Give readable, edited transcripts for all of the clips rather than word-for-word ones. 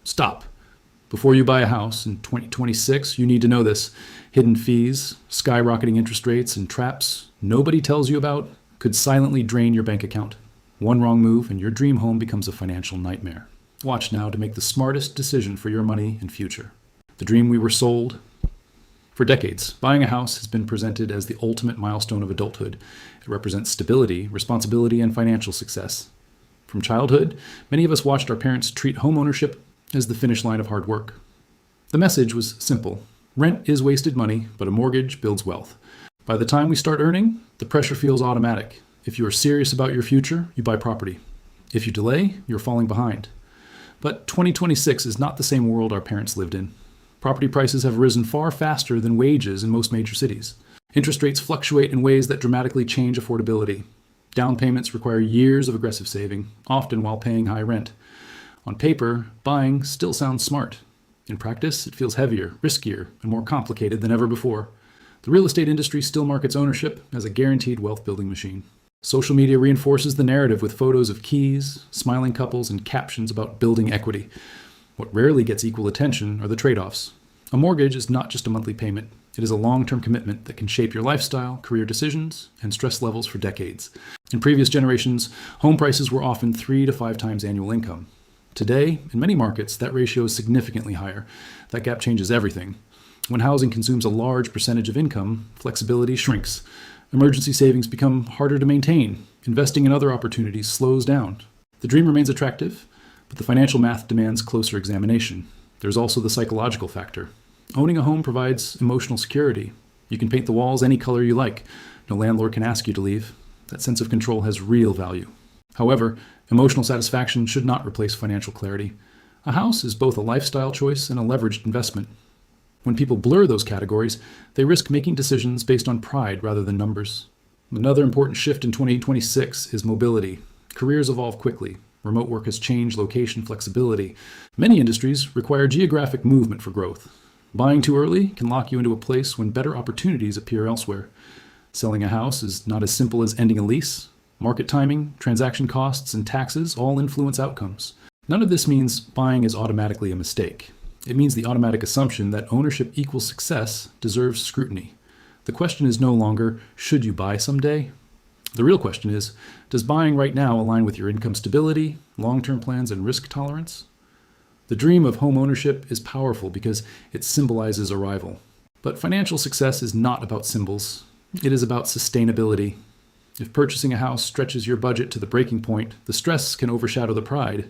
Stop. Before you buy a house in 2026, you need to know this. Hidden fees, skyrocketing interest rates, and traps nobody tells you about could silently drain your bank account. One wrong move and your dream home becomes a financial nightmare. Watch now to make the smartest decision for your money and future. The dream we were sold. For decades, buying a house has been presented as the ultimate milestone of adulthood. It represents stability, responsibility, and financial success. From childhood, many of us watched our parents treat homeownership as the finish line of hard work. The message was simple. Rent is wasted money, but a mortgage builds wealth. By the time we start earning, the pressure feels automatic. If you are serious about your future, you buy property. If you delay, you're falling behind. But 2026 is not the same world our parents lived in. Property prices have risen far faster than wages in most major cities. Interest rates fluctuate in ways that dramatically change affordability. Down payments require years of aggressive saving, often while paying high rent. On paper, buying still sounds smart. In practice, it feels heavier, riskier, and more complicated than ever before. The real estate industry still markets ownership as a guaranteed wealth-building machine. Social media reinforces the narrative with photos of keys, smiling couples, and captions about building equity. What rarely gets equal attention are the trade-offs. A mortgage is not just a monthly payment. It is a long-term commitment that can shape your lifestyle, career decisions, and stress levels for decades. In previous generations, home prices were often 3 to 5 times annual income. Today, in many markets, that ratio is significantly higher. That gap changes everything. When housing consumes a large percentage of income, flexibility shrinks. Emergency savings become harder to maintain. Investing in other opportunities slows down. The dream remains attractive, but the financial math demands closer examination. There's also the psychological factor. Owning a home provides emotional security. You can paint the walls any color you like. No landlord can ask you to leave. That sense of control has real value. However, emotional satisfaction should not replace financial clarity. A house is both a lifestyle choice and a leveraged investment. When people blur those categories, they risk making decisions based on pride rather than numbers. Another important shift in 2026 is mobility. Careers evolve quickly. Remote work has changed location flexibility. Many industries require geographic movement for growth. Buying too early can lock you into a place when better opportunities appear elsewhere. Selling a house is not as simple as ending a lease. Market timing, transaction costs, and taxes all influence outcomes. None of this means buying is automatically a mistake. It means the automatic assumption that ownership equals success deserves scrutiny. The question is no longer, should you buy someday? The real question is, does buying right now align with your income stability, long-term plans, and risk tolerance? The dream of home ownership is powerful because it symbolizes arrival. But financial success is not about symbols. It is about sustainability. If purchasing a house stretches your budget to the breaking point, the stress can overshadow the pride.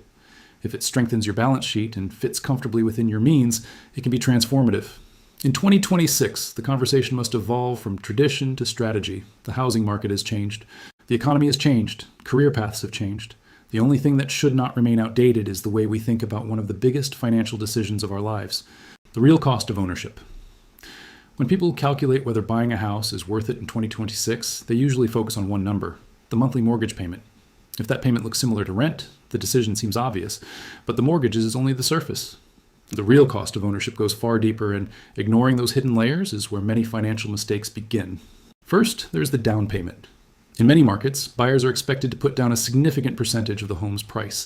If it strengthens your balance sheet and fits comfortably within your means, it can be transformative. In 2026, the conversation must evolve from tradition to strategy. The housing market has changed. The economy has changed. Career paths have changed. The only thing that should not remain outdated is the way we think about one of the biggest financial decisions of our lives, the real cost of ownership. When people calculate whether buying a house is worth it in 2026, they usually focus on one number, the monthly mortgage payment. If that payment looks similar to rent, the decision seems obvious, but the mortgage is only the surface. The real cost of ownership goes far deeper, and ignoring those hidden layers is where many financial mistakes begin. First, there's the down payment. In many markets, buyers are expected to put down a significant percentage of the home's price.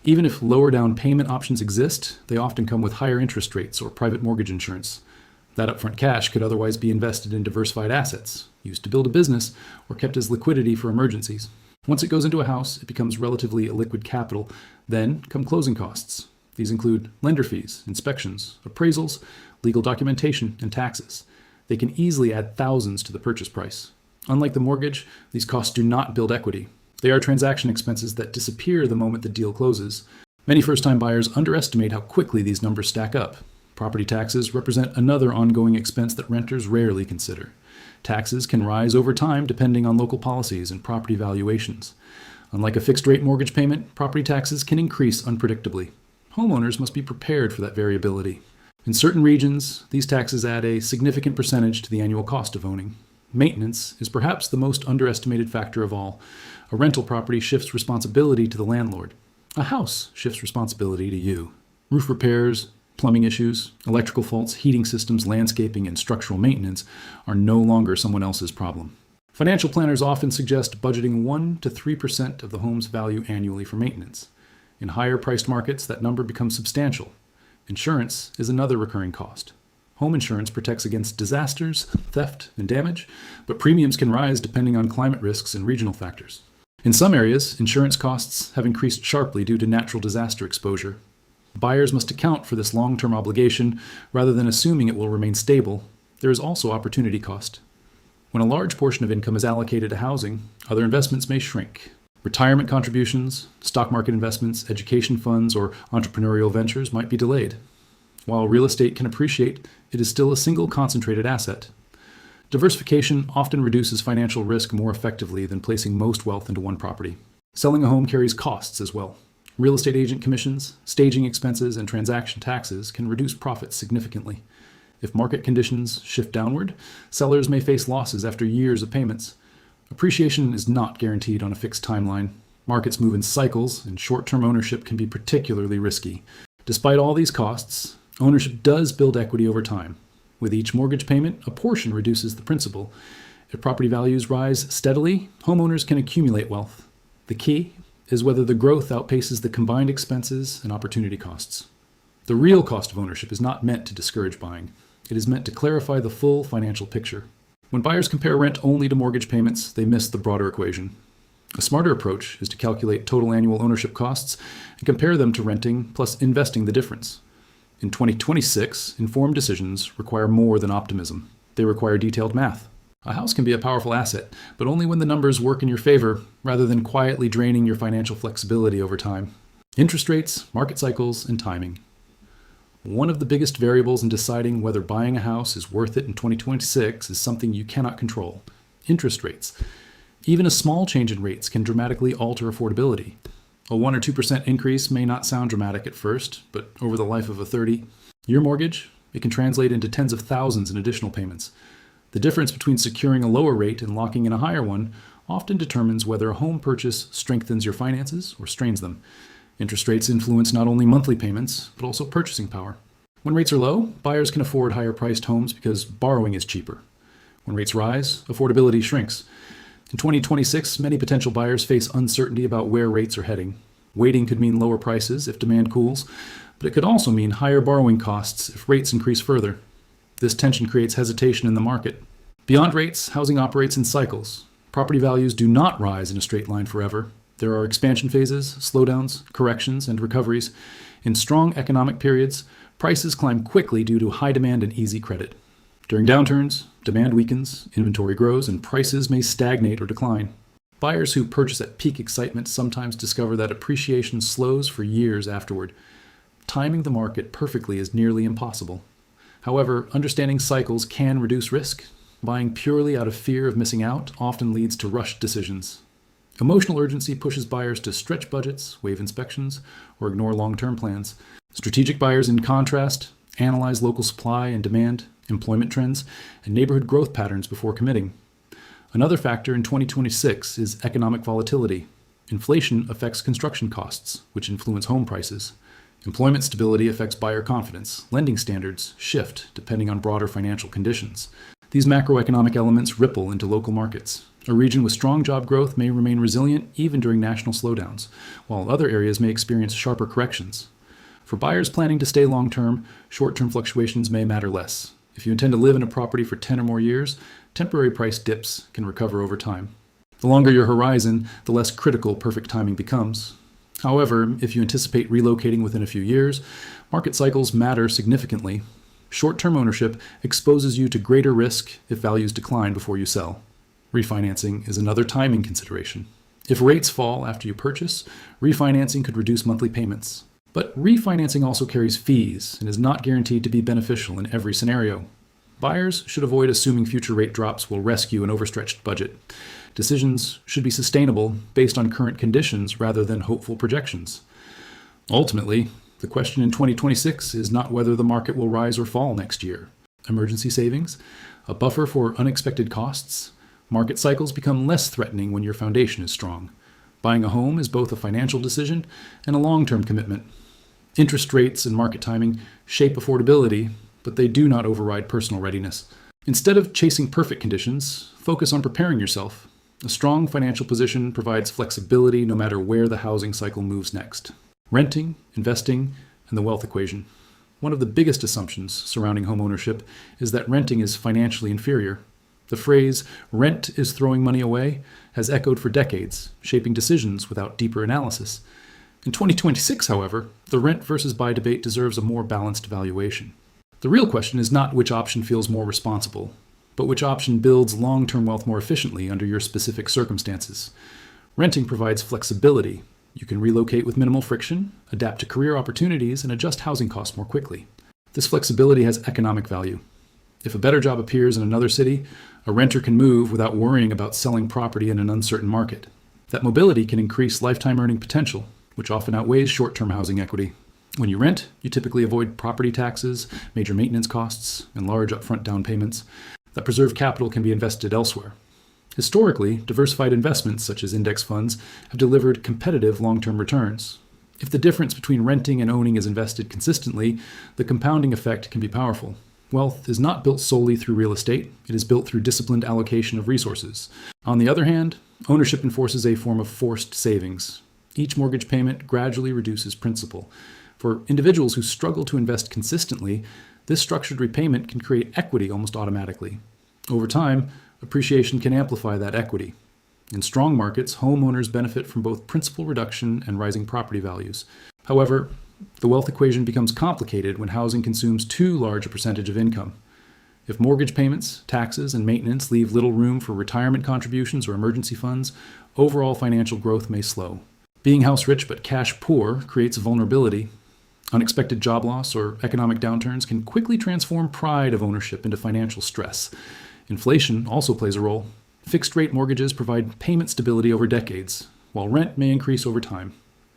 Even if lower down payment options exist, they often come with higher interest rates or private mortgage insurance. That upfront cash could otherwise be invested in diversified assets, used to build a business, or kept as liquidity for emergencies. Once it goes into a house, it becomes relatively illiquid capital. Then come closing costs. These include lender fees, inspections, appraisals, legal documentation, and taxes. They can easily add thousands to the purchase price. Unlike the mortgage, these costs do not build equity. They are transaction expenses that disappear the moment the deal closes. Many first-time buyers underestimate how quickly these numbers stack up. Property taxes represent another ongoing expense that renters rarely consider. Taxes can rise over time depending on local policies and property valuations. Unlike a fixed-rate mortgage payment, property taxes can increase unpredictably. Homeowners must be prepared for that variability. In certain regions, these taxes add a significant percentage to the annual cost of owning. Maintenance is perhaps the most underestimated factor of all. A rental property shifts responsibility to the landlord. A house shifts responsibility to you. Roof repairs, plumbing issues, electrical faults, heating systems, landscaping, and structural maintenance are no longer someone else's problem. Financial planners often suggest budgeting 1 to 3% of the home's value annually for maintenance. In higher-priced markets, that number becomes substantial. Insurance is another recurring cost. Home insurance protects against disasters, theft, and damage, but premiums can rise depending on climate risks and regional factors. In some areas, insurance costs have increased sharply due to natural disaster exposure. Buyers must account for this long-term obligation rather than assuming it will remain stable. There is also opportunity cost. When a large portion of income is allocated to housing, other investments may shrink. Retirement contributions, stock market investments, education funds, or entrepreneurial ventures might be delayed. While real estate can appreciate, it is still a single concentrated asset. Diversification often reduces financial risk more effectively than placing most wealth into one property. Selling a home carries costs as well. Real estate agent commissions, staging expenses, and transaction taxes can reduce profits significantly. If market conditions shift downward, sellers may face losses after years of payments. Appreciation is not guaranteed on a fixed timeline. Markets move in cycles, and short-term ownership can be particularly risky. Despite all these costs, ownership does build equity over time. With each mortgage payment, a portion reduces the principal. If property values rise steadily, homeowners can accumulate wealth. The key is whether the growth outpaces the combined expenses and opportunity costs. The real cost of ownership is not meant to discourage buying. It is meant to clarify the full financial picture. When buyers compare rent only to mortgage payments, they miss the broader equation. A smarter approach is to calculate total annual ownership costs and compare them to renting plus investing the difference. In 2026, informed decisions require more than optimism. They require detailed math. A house can be a powerful asset, but only when the numbers work in your favor, rather than quietly draining your financial flexibility over time. Interest rates, market cycles, and timing. One of the biggest variables in deciding whether buying a house is worth it in 2026 is something you cannot control: interest rates. Even a small change in rates can dramatically alter affordability. A 1 or 2% increase may not sound dramatic at first, but over the life of a 30-year mortgage, it can translate into tens of thousands in additional payments. The difference between securing a lower rate and locking in a higher one often determines whether a home purchase strengthens your finances or strains them. Interest rates influence not only monthly payments, but also purchasing power. When rates are low, buyers can afford higher-priced homes because borrowing is cheaper. When rates rise, affordability shrinks. In 2026, many potential buyers face uncertainty about where rates are heading. Waiting could mean lower prices if demand cools, but it could also mean higher borrowing costs if rates increase further. This tension creates hesitation in the market. Beyond rates, housing operates in cycles. Property values do not rise in a straight line forever. There are expansion phases, slowdowns, corrections, and recoveries. In strong economic periods, prices climb quickly due to high demand and easy credit. During downturns, demand weakens, inventory grows, and prices may stagnate or decline. Buyers who purchase at peak excitement sometimes discover that appreciation slows for years afterward. Timing the market perfectly is nearly impossible. However, understanding cycles can reduce risk. Buying purely out of fear of missing out often leads to rushed decisions. Emotional urgency pushes buyers to stretch budgets, waive inspections, or ignore long-term plans. Strategic buyers, in contrast, analyze local supply and demand, employment trends, and neighborhood growth patterns before committing. Another factor in 2026 is economic volatility. Inflation affects construction costs, which influence home prices. Employment stability affects buyer confidence. Lending standards shift depending on broader financial conditions. These macroeconomic elements ripple into local markets. A region with strong job growth may remain resilient even during national slowdowns, while other areas may experience sharper corrections. For buyers planning to stay long-term, short-term fluctuations may matter less. If you intend to live in a property for 10 or more years, temporary price dips can recover over time. The longer your horizon, the less critical perfect timing becomes. However, if you anticipate relocating within a few years, market cycles matter significantly. Short-term ownership exposes you to greater risk if values decline before you sell. Refinancing is another timing consideration. If rates fall after you purchase, refinancing could reduce monthly payments. But refinancing also carries fees and is not guaranteed to be beneficial in every scenario. Buyers should avoid assuming future rate drops will rescue an overstretched budget. Decisions should be sustainable based on current conditions rather than hopeful projections. Ultimately, the question in 2026 is not whether the market will rise or fall next year. Emergency savings, a buffer for unexpected costs, market cycles become less threatening when your foundation is strong. Buying a home is both a financial decision and a long-term commitment. Interest rates and market timing shape affordability, but they do not override personal readiness. Instead of chasing perfect conditions, focus on preparing yourself. A strong financial position provides flexibility no matter where the housing cycle moves next. Renting, investing, and the wealth equation. One of the biggest assumptions surrounding homeownership is that renting is financially inferior. The phrase, rent is throwing money away, has echoed for decades, shaping decisions without deeper analysis. In 2026, however, the rent versus buy debate deserves a more balanced evaluation. The real question is not which option feels more responsible, but which option builds long-term wealth more efficiently under your specific circumstances. Renting provides flexibility. You can relocate with minimal friction, adapt to career opportunities, and adjust housing costs more quickly. This flexibility has economic value. If a better job appears in another city, a renter can move without worrying about selling property in an uncertain market. That mobility can increase lifetime earning potential, which often outweighs short-term housing equity. When you rent, you typically avoid property taxes, major maintenance costs, and large upfront down payments. That preserved capital can be invested elsewhere. Historically, diversified investments such as index funds have delivered competitive long-term returns. If the difference between renting and owning is invested consistently, the compounding effect can be powerful. Wealth is not built solely through real estate. It is built through disciplined allocation of resources. On the other hand, ownership enforces a form of forced savings. Each mortgage payment gradually reduces principal. For individuals who struggle to invest consistently, this structured repayment can create equity almost automatically. Over time, appreciation can amplify that equity. In strong markets, homeowners benefit from both principal reduction and rising property values. However, the wealth equation becomes complicated when housing consumes too large a percentage of income. If mortgage payments, taxes, and maintenance leave little room for retirement contributions or emergency funds, overall financial growth may slow. Being house rich but cash poor creates vulnerability. Unexpected job loss or economic downturns can quickly transform pride of ownership into financial stress. Inflation also plays a role. Fixed-rate mortgages provide payment stability over decades, while rent may increase over time.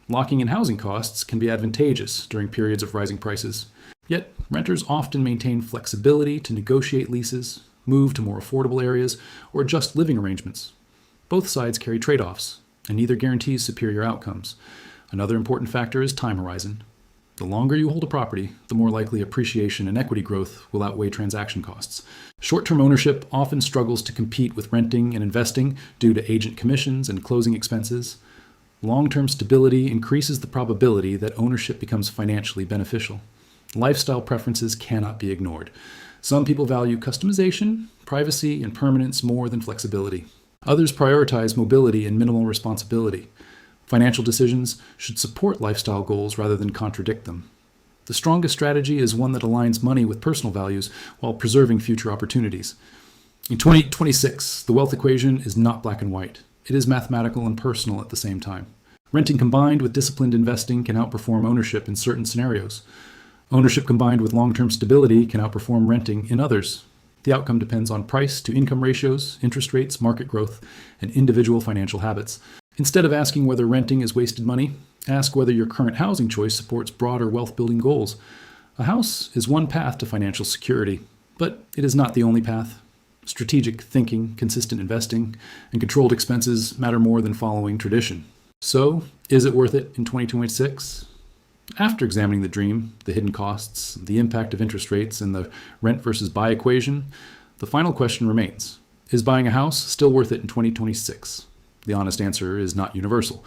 Locking in housing costs can be advantageous during periods of rising prices. Yet, renters often maintain flexibility to negotiate leases, move to more affordable areas, or adjust living arrangements. Both sides carry trade-offs, and neither guarantees superior outcomes. Another important factor is time horizon. The longer you hold a property, the more likely appreciation and equity growth will outweigh transaction costs. Short-term ownership often struggles to compete with renting and investing due to agent commissions and closing expenses. Long-term stability increases the probability that ownership becomes financially beneficial. Lifestyle preferences cannot be ignored. Some people value customization, privacy, and permanence more than flexibility. Others prioritize mobility and minimal responsibility. Financial decisions should support lifestyle goals rather than contradict them. The strongest strategy is one that aligns money with personal values while preserving future opportunities. In 2026, the wealth equation is not black and white. It is mathematical and personal at the same time. Renting combined with disciplined investing can outperform ownership in certain scenarios. Ownership combined with long-term stability can outperform renting in others. The outcome depends on price to income ratios, interest rates, market growth, and individual financial habits. Instead of asking whether renting is wasted money, ask whether your current housing choice supports broader wealth-building goals. A house is one path to financial security, but it is not the only path. Strategic thinking, consistent investing, and controlled expenses matter more than following tradition. So, is it worth it in 2026? After examining the dream, the hidden costs, the impact of interest rates, and the rent versus buy equation, the final question remains: is buying a house still worth it in 2026? The honest answer is not universal.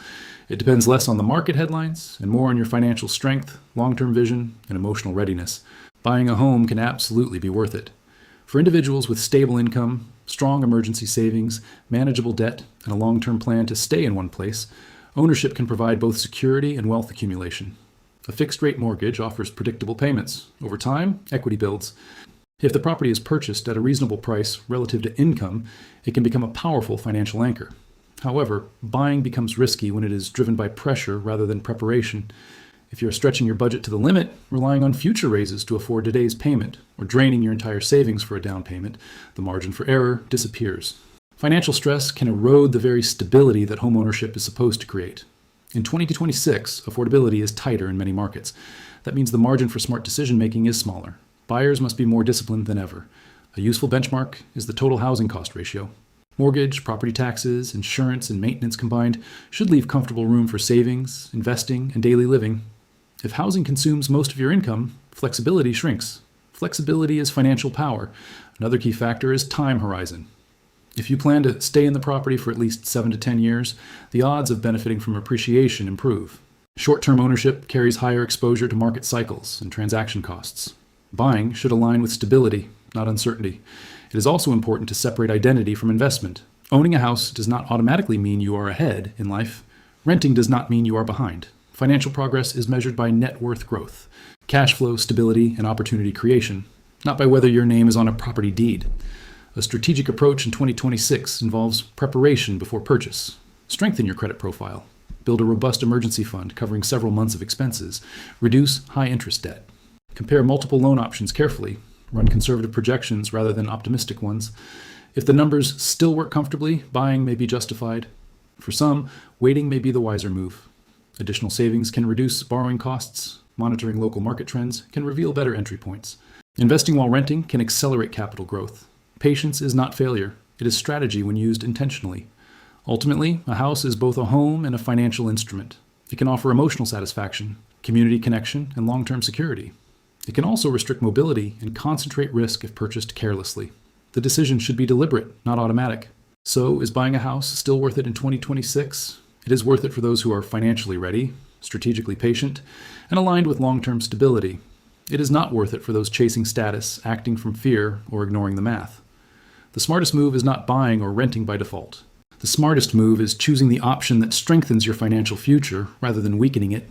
It depends less on the market headlines and more on your financial strength, long-term vision, and emotional readiness. Buying a home can absolutely be worth it. For individuals with stable income, strong emergency savings, manageable debt, and a long-term plan to stay in one place, ownership can provide both security and wealth accumulation. A fixed-rate mortgage offers predictable payments. Over time, equity builds. If the property is purchased at a reasonable price relative to income, it can become a powerful financial anchor. However, buying becomes risky when it is driven by pressure rather than preparation. If you're stretching your budget to the limit, relying on future raises to afford today's payment, or draining your entire savings for a down payment, the margin for error disappears. Financial stress can erode the very stability that homeownership is supposed to create. In 2026, affordability is tighter in many markets. That means the margin for smart decision-making is smaller. Buyers must be more disciplined than ever. A useful benchmark is the total housing cost ratio. Mortgage, property taxes, insurance, and maintenance combined should leave comfortable room for savings, investing, and daily living. If housing consumes most of your income, flexibility shrinks. Flexibility is financial power. Another key factor is time horizon. If you plan to stay in the property for at least 7 to 10 years, the odds of benefiting from appreciation improve. Short-term ownership carries higher exposure to market cycles and transaction costs. Buying should align with stability, not uncertainty. It is also important to separate identity from investment. Owning a house does not automatically mean you are ahead in life. Renting does not mean you are behind. Financial progress is measured by net worth growth, cash flow stability, and opportunity creation, not by whether your name is on a property deed. A strategic approach in 2026 involves preparation before purchase. Strengthen your credit profile. Build a robust emergency fund covering several months of expenses. Reduce high-interest debt. Compare multiple loan options carefully. Run conservative projections rather than optimistic ones. If the numbers still work comfortably, buying may be justified. For some, waiting may be the wiser move. Additional savings can reduce borrowing costs. Monitoring local market trends can reveal better entry points. Investing while renting can accelerate capital growth. Patience is not failure. It is strategy when used intentionally. Ultimately, a house is both a home and a financial instrument. It can offer emotional satisfaction, community connection, and long-term security. It can also restrict mobility and concentrate risk if purchased carelessly. The decision should be deliberate, not automatic. So, is buying a house still worth it in 2026? It is worth it for those who are financially ready, strategically patient, and aligned with long-term stability. It is not worth it for those chasing status, acting from fear, or ignoring the math. The smartest move is not buying or renting by default. The smartest move is choosing the option that strengthens your financial future rather than weakening it.